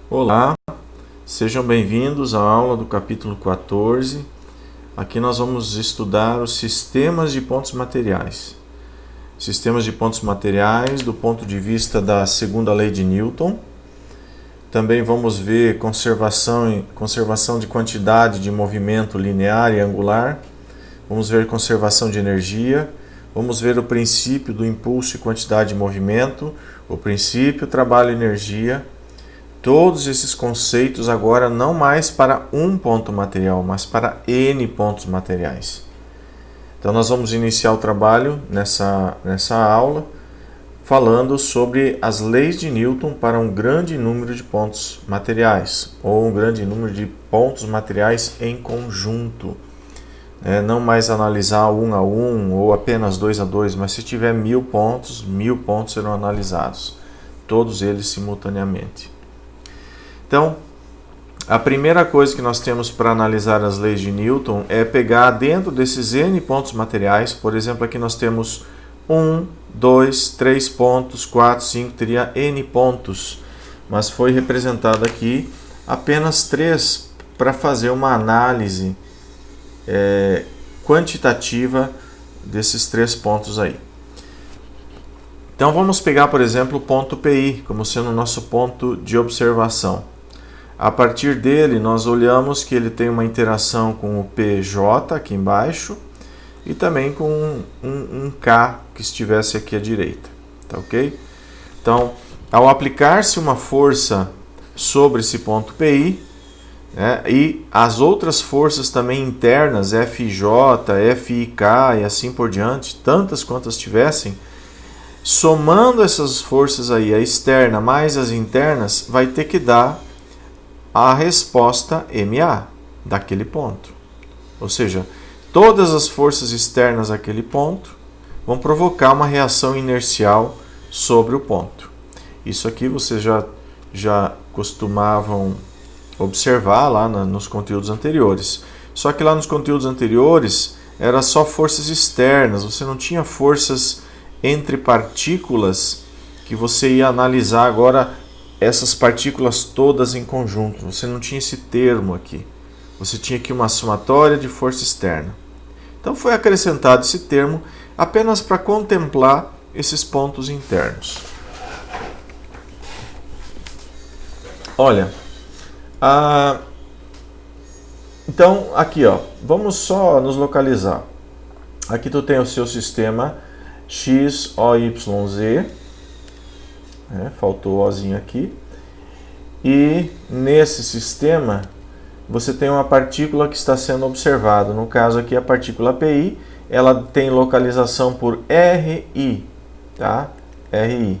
Olá, sejam bem-vindos à aula do capítulo 14. Aqui nós vamos estudar os sistemas de pontos materiais. Sistemas de pontos materiais do ponto de vista da segunda lei de Newton. Também vamos ver conservação de quantidade de movimento linear e angular. Vamos ver conservação de energia. Vamos ver o princípio do impulso e quantidade de movimento, o princípio, trabalho e energia. Todos esses conceitos agora não mais para um ponto material, mas para N pontos materiais. Então nós vamos iniciar o trabalho nessa aula falando sobre as leis de Newton para um grande número de pontos materiais, ou um grande número de pontos materiais em conjunto. Não mais analisar um a um ou apenas dois a dois, mas se tiver 1000 pontos serão analisados, todos eles simultaneamente. Então, a primeira coisa que nós temos para analisar as leis de Newton é pegar dentro desses N pontos materiais, por exemplo, aqui nós temos 1, 2, 3 pontos, 4, 5, teria N pontos, mas foi representado aqui apenas 3 para fazer uma análise quantitativa desses 3 pontos aí. Então vamos pegar, por exemplo, o ponto PI como sendo o nosso ponto de observação. A partir dele, nós olhamos que ele tem uma interação com o PJ aqui embaixo e também com um K que estivesse aqui à direita. Tá ok? Então, ao aplicar-se uma força sobre esse ponto PI, e as outras forças também internas, FJ, FIK e assim por diante, tantas quantas tivessem, somando essas forças aí, a externa mais as internas, vai ter que dar a resposta MA daquele ponto. Ou seja, todas as forças externas àquele ponto vão provocar uma reação inercial sobre o ponto. Isso aqui vocês já costumavam observar lá nos conteúdos anteriores. Só que lá nos conteúdos anteriores era só forças externas, você não tinha forças entre partículas que você ia analisar agora essas partículas todas em conjunto. Você não tinha esse termo aqui. Você tinha aqui uma somatória de força externa. Então foi acrescentado esse termo apenas para contemplar esses pontos internos. Olha, então aqui vamos só nos localizar. Aqui tu tem o seu sistema X, O, Y, Z. Faltou o Ozinho aqui. E nesse sistema você tem uma partícula que está sendo observada. No caso aqui a partícula PI, ela tem localização por RI, tá? RI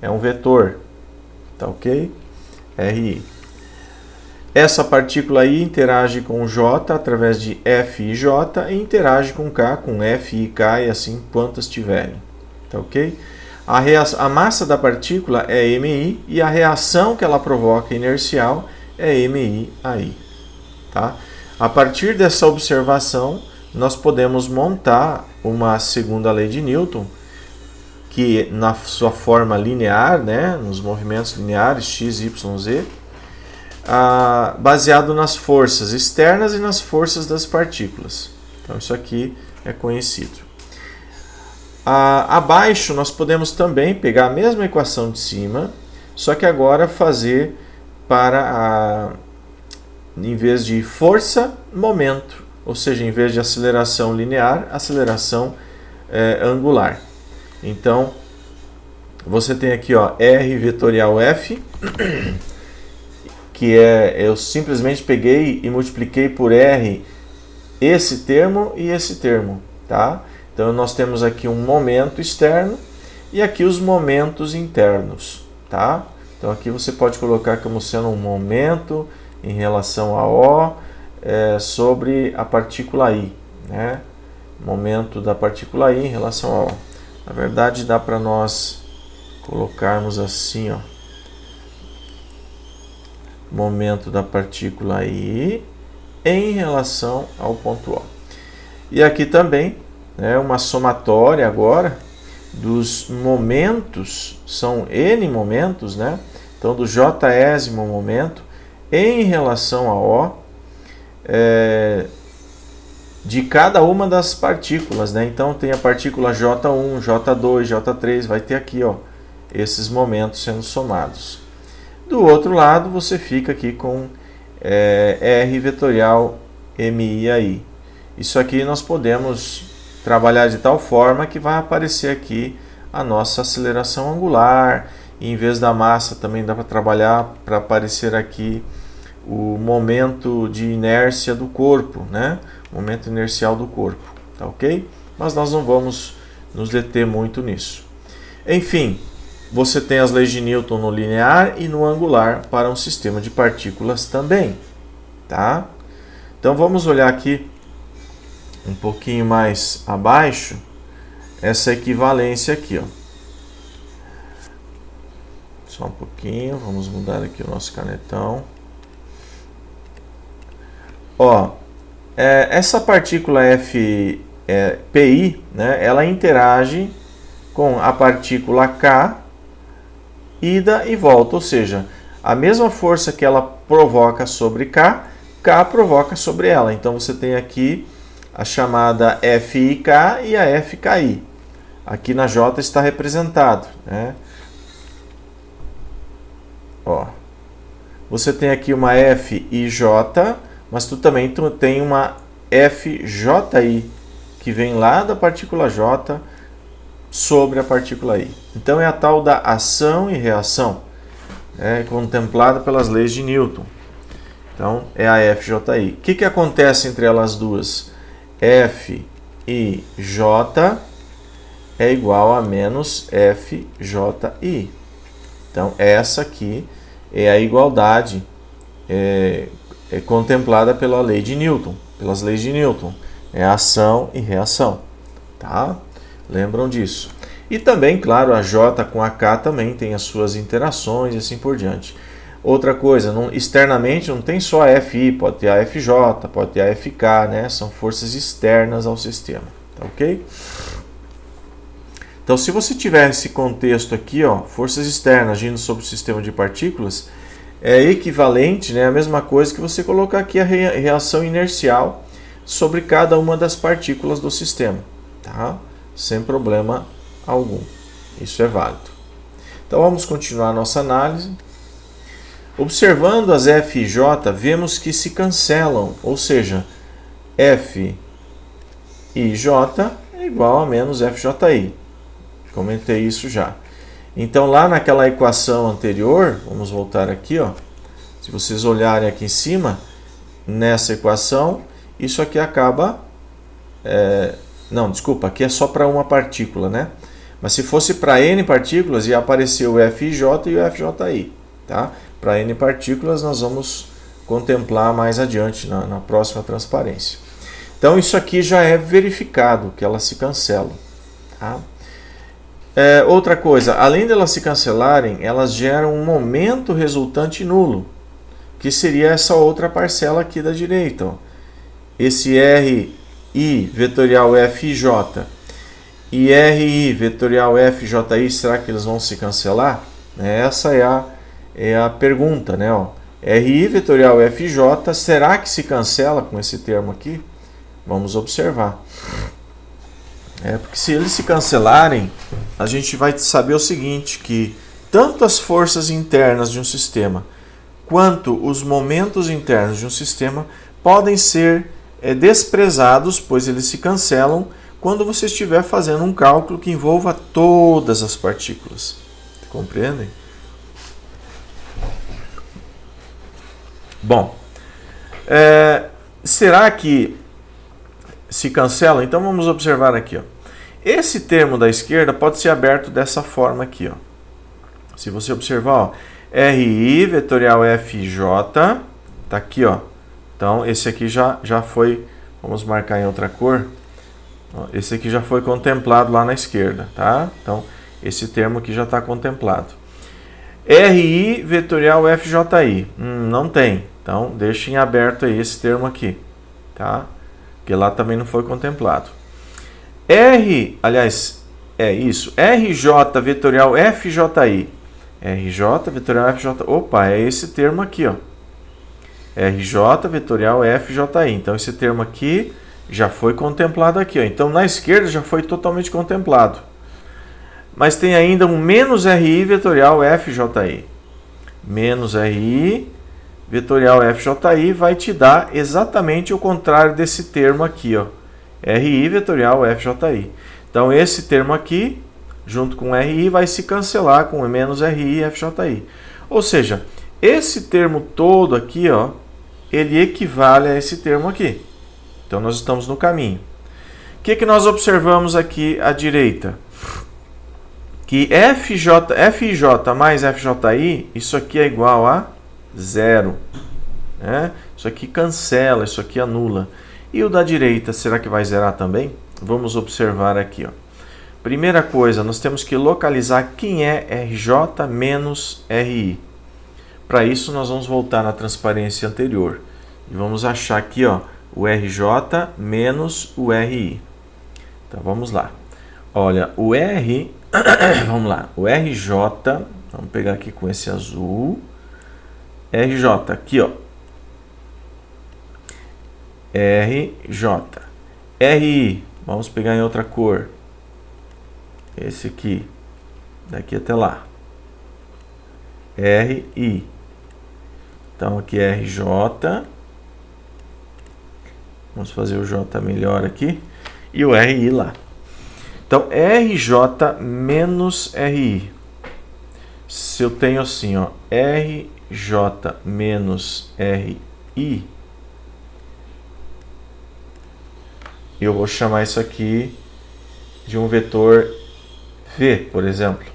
é um vetor, tá ok? RI. Essa partícula aí interage com J através de FIJ e interage com K, com FIK e assim quantas tiverem, tá ok? A massa da partícula é MI e a reação que ela provoca inercial é MI/AI. Tá? A partir dessa observação, nós podemos montar uma segunda lei de Newton, que na sua forma linear, nos movimentos lineares x, y, z, baseado nas forças externas e nas forças das partículas. Então isso aqui é conhecido. Abaixo nós podemos também pegar a mesma equação de cima, só que agora fazer em vez de força, momento, ou seja, em vez de aceleração linear, aceleração angular. Então, você tem aqui R vetorial F, que eu simplesmente peguei e multipliquei por R esse termo e esse termo, tá? Então nós temos aqui um momento externo e aqui os momentos internos, tá? Então aqui você pode colocar como sendo um momento em relação a O sobre a partícula I, Momento da partícula I em relação a O. Na verdade dá para nós colocarmos assim, momento da partícula I em relação ao ponto O. E aqui também uma somatória agora dos momentos, são N momentos, então do jésimo momento em relação a O de cada uma das partículas, né? Então tem a partícula J1, J2, J3, vai ter aqui, ó, esses momentos sendo somados. Do outro lado, você fica aqui com R vetorial MI. Isso aqui nós podemos trabalhar de tal forma que vai aparecer aqui a nossa aceleração angular. E em vez da massa também dá para trabalhar para aparecer aqui o momento de inércia do corpo, né? Momento inercial do corpo, tá ok? Mas nós não vamos nos deter muito nisso. Enfim, você tem as leis de Newton no linear e no angular para um sistema de partículas também, tá? Então vamos olhar aqui um pouquinho mais abaixo essa equivalência aqui, ó. Só um pouquinho, vamos mudar aqui o nosso canetão. Ó, essa partícula PI, né, ela interage com a partícula K, ida e volta, ou seja, a mesma força que ela provoca sobre K, K provoca sobre ela. Então você tem aqui a chamada FIK e a FKI. Aqui na J está representado, né? Ó, você tem aqui uma FIJ, mas tu também tem uma FJI, que vem lá da partícula J sobre a partícula I. Então é a tal da ação e reação, contemplada pelas leis de Newton. Então é a FJI. O que acontece entre elas duas? F e J é igual a menos FJI. Então essa aqui é a igualdade contemplada pela lei de Newton, pelas leis de Newton. É ação e reação, tá? Lembram disso. E também, claro, a J com a K também tem as suas interações e assim por diante. Outra coisa, externamente não tem só a FI, pode ter a FJ, pode ter a FK, né? São forças externas ao sistema, tá ok? Então, se você tiver esse contexto aqui, ó, forças externas agindo sobre o sistema de partículas, é equivalente, né, a mesma coisa que você colocar aqui a reação inercial sobre cada uma das partículas do sistema, tá? Sem problema algum. Isso é válido. Então vamos continuar a nossa análise. Observando as F e J, vemos que se cancelam, ou seja, F e J é igual a menos FJI. Comentei isso já. Então lá naquela equação anterior, vamos voltar aqui, ó. Se vocês olharem aqui em cima, nessa equação, isso aqui acaba... não, desculpa, aqui é só para uma partícula, né? Mas se fosse para N partículas, ia aparecer o FIJ e o FJI, tá? Para N partículas nós vamos contemplar mais adiante, na próxima transparência. Então isso aqui já é verificado, que elas se cancelam, tá? Outra coisa, além de elas se cancelarem, elas geram um momento resultante nulo, que seria essa outra parcela aqui da direita, ó. Esse RI vetorial FJ e RI vetorial FJI, será que eles vão se cancelar? Essa é a pergunta, né? Ó. RI vetorial FJ, será que se cancela com esse termo aqui? Vamos observar. Porque se eles se cancelarem, a gente vai saber o seguinte, que tanto as forças internas de um sistema quanto os momentos internos de um sistema podem ser desprezados, pois eles se cancelam quando você estiver fazendo um cálculo que envolva todas as partículas. Compreendem? Bom, será que se cancela? Então vamos observar aqui, ó. Esse termo da esquerda pode ser aberto dessa forma aqui, ó. Se você observar, ó, RI vetorial FJ, tá aqui, ó. Então esse aqui já foi, vamos marcar em outra cor. Esse aqui já foi contemplado lá na esquerda, tá? Então esse termo aqui já está contemplado. RI vetorial FJI, não tem. Então deixem aberto aí esse termo aqui, tá? Porque lá também não foi contemplado. RJ vetorial FJI RJ vetorial FJ. Opa, é esse termo aqui, ó. RJ vetorial FJI. Então esse termo aqui já foi contemplado aqui, ó. Então na esquerda já foi totalmente contemplado. Mas tem ainda um menos RI vetorial FJI. Menos RI vetorial FJI vai te dar exatamente o contrário desse termo aqui, ó. RI vetorial FJI. Então esse termo aqui, junto com RI, vai se cancelar com menos RI FJI. Ou seja, esse termo todo aqui, ó, ele equivale a esse termo aqui. Então nós estamos no caminho. O que nós observamos aqui à direita? Que FJ mais FJI, isso aqui é igual a 0. Né? Isso aqui cancela, isso aqui anula. E o da direita, será que vai zerar também? Vamos observar aqui, ó. Primeira coisa, nós temos que localizar quem é RJ menos RI. Para isso, nós vamos voltar na transparência anterior. E vamos achar aqui, ó, o RJ menos o RI. Então, vamos lá. Olha, o R... vamos lá. O RJ... Vamos pegar aqui com esse azul. RJ, aqui, ó. RJ. RI, vamos pegar em outra cor. Esse aqui. Daqui até lá. RI. Então aqui é RJ. Vamos fazer o J melhor aqui. E o RI lá. Então RJ menos RI. Se eu tenho assim, ó, RJ menos RI, eu vou chamar isso aqui de um vetor V, por exemplo.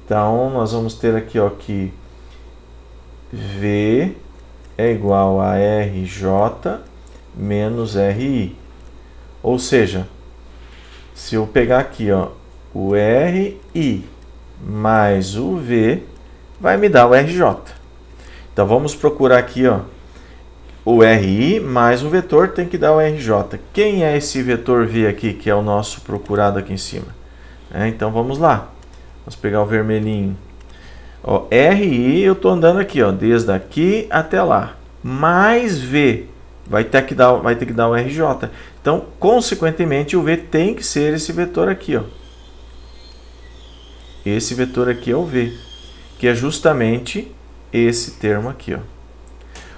Então, nós vamos ter aqui, ó, que V é igual a RJ menos RI. Ou seja, se eu pegar aqui, ó, o RI mais o V, vai me dar o RJ. Então, vamos procurar aqui, ó, o RI mais o vetor tem que dar o RJ. Quem é esse vetor V aqui, que é o nosso procurado aqui em cima? Então, vamos lá. Vamos pegar o vermelhinho. Ó, RI, eu estou andando aqui, ó, desde aqui até lá. Mais V, vai ter que dar o RJ. Então, consequentemente, o V tem que ser esse vetor aqui, ó. Esse vetor aqui é o V, que é justamente esse termo aqui, ó.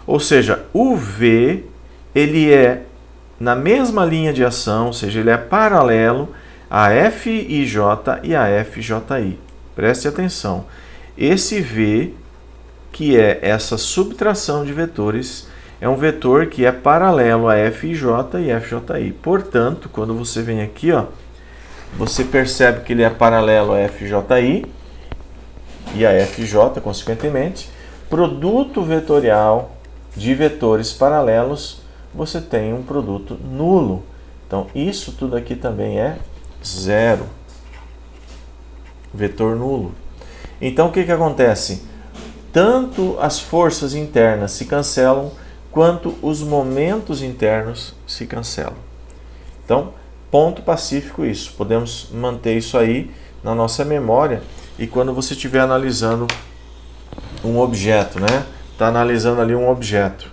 Ou seja, o V, ele é na mesma linha de ação, ou seja, ele é paralelo a FIJ e a FJI. Preste atenção. Esse V, que é essa subtração de vetores, é um vetor que é paralelo a FIJ e FJI. Portanto, quando você vem aqui, ó, você percebe que ele é paralelo a FJI e a FJ, consequentemente. Produto vetorial de vetores paralelos, você tem um produto nulo. Então, isso tudo aqui também é zero. Vetor nulo. Então, o que acontece? Tanto as forças internas se cancelam, quanto os momentos internos se cancelam. Então, ponto pacífico isso. Podemos manter isso aí na nossa memória. E quando você estiver analisando um objeto, né? Está analisando ali um objeto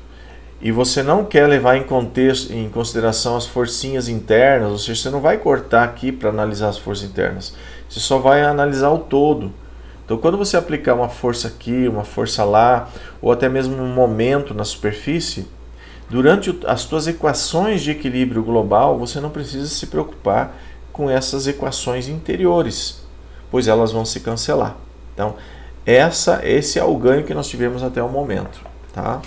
e você não quer levar em consideração as forcinhas internas, ou seja, você não vai cortar aqui para analisar as forças internas, você só vai analisar o todo. Então, quando você aplicar uma força aqui, uma força lá, ou até mesmo um momento na superfície, durante as suas equações de equilíbrio global, você não precisa se preocupar com essas equações interiores, pois elas vão se cancelar. Então, esse é o ganho que nós tivemos até o momento, tá?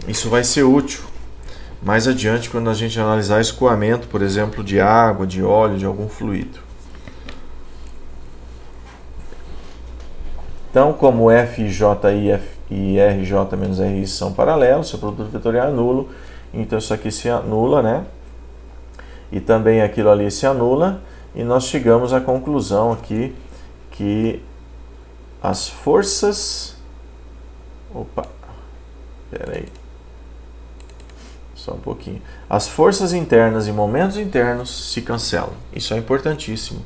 Isso vai ser útil mais adiante quando a gente analisar escoamento, por exemplo, de água, de óleo, de algum fluido. Então, como FJ e RJ menos RI são paralelos, seu produto vetorial é nulo, então isso aqui se anula, né? E também aquilo ali se anula, e nós chegamos à conclusão aqui que as forças... Opa, espera aí. Só um pouquinho. As forças internas e momentos internos se cancelam. Isso é importantíssimo.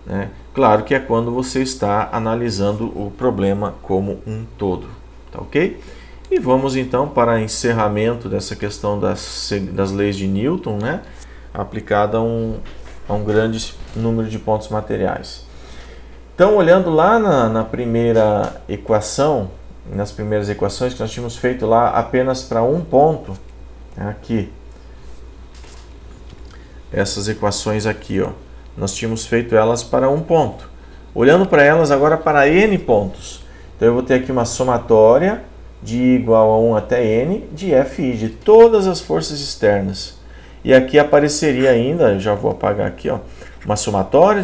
né? Claro que é quando você está analisando o problema como um todo, tá ok? E vamos então para encerramento dessa questão das leis de Newton, né? Aplicada a um grande número de pontos materiais. Então, olhando lá na primeira equação, nas primeiras equações que nós tínhamos feito lá apenas para um ponto, aqui, essas equações aqui, ó, nós tínhamos feito elas para um ponto. Olhando para elas agora para n pontos, então eu vou ter aqui uma somatória de igual a 1 até n de Fi, de todas as forças externas. E aqui apareceria ainda, já vou apagar aqui, ó, uma somatória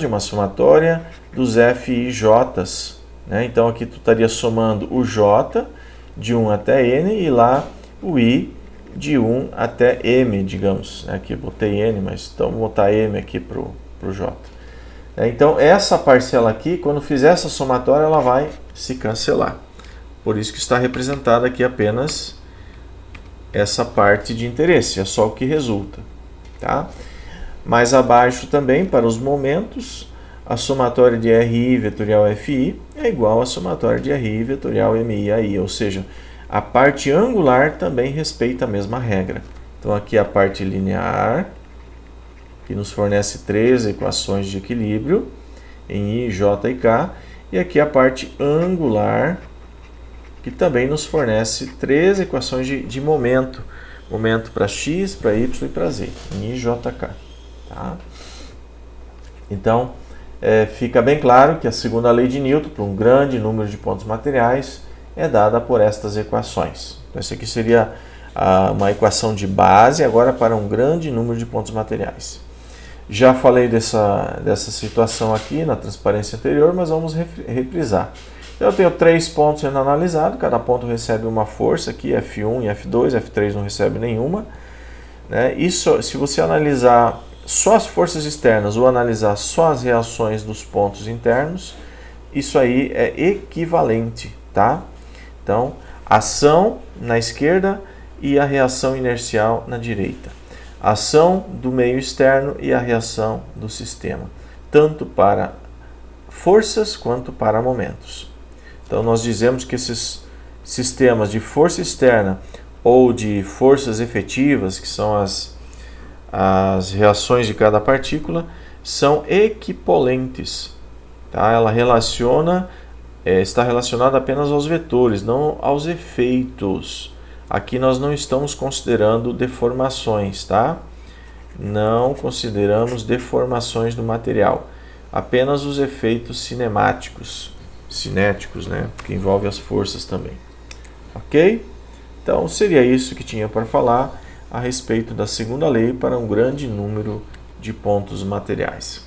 dos FIJs, né? Então aqui tu estaria somando o J de 1 até N e lá o I de 1 até M, digamos. Aqui eu botei N, mas então vou botar M aqui para o J. Então essa parcela aqui, quando fizer essa somatória, ela vai se cancelar. Por isso que está representada aqui apenas essa parte de interesse, é só o que resulta, tá? Mais abaixo também, para os momentos, a somatória de RI vetorial FI é igual à somatória de RI vetorial MI AI, ou seja, a parte angular também respeita a mesma regra. Então aqui a parte linear, que nos fornece 3 equações de equilíbrio em I, J e K, e aqui a parte angular, que também nos fornece 3 equações de momento para x, para y e para z, em I, J, K. Tá? Então, fica bem claro que a segunda lei de Newton, para um grande número de pontos materiais, é dada por estas equações. Então, essa aqui seria uma equação de base, agora para um grande número de pontos materiais. Já falei dessa situação aqui na transparência anterior, mas vamos reprisar. Eu tenho 3 pontos sendo analisados, cada ponto recebe uma força aqui, F1 e F2, F3 não recebe nenhuma. Né? Isso, se você analisar só as forças externas ou analisar só as reações dos pontos internos, isso aí é equivalente, tá? Então, ação na esquerda e a reação inercial na direita. Ação do meio externo e a reação do sistema, tanto para forças quanto para momentos. Então, nós dizemos que esses sistemas de força externa ou de forças efetivas, que são as reações de cada partícula, são equipolentes. Tá? Ela está relacionada apenas aos vetores, não aos efeitos. Aqui nós não estamos considerando deformações, tá? Não consideramos deformações do material, apenas os efeitos cinéticos, né? Que envolve as forças também. Ok? Então seria isso que tinha para falar a respeito da segunda lei para um grande número de pontos materiais.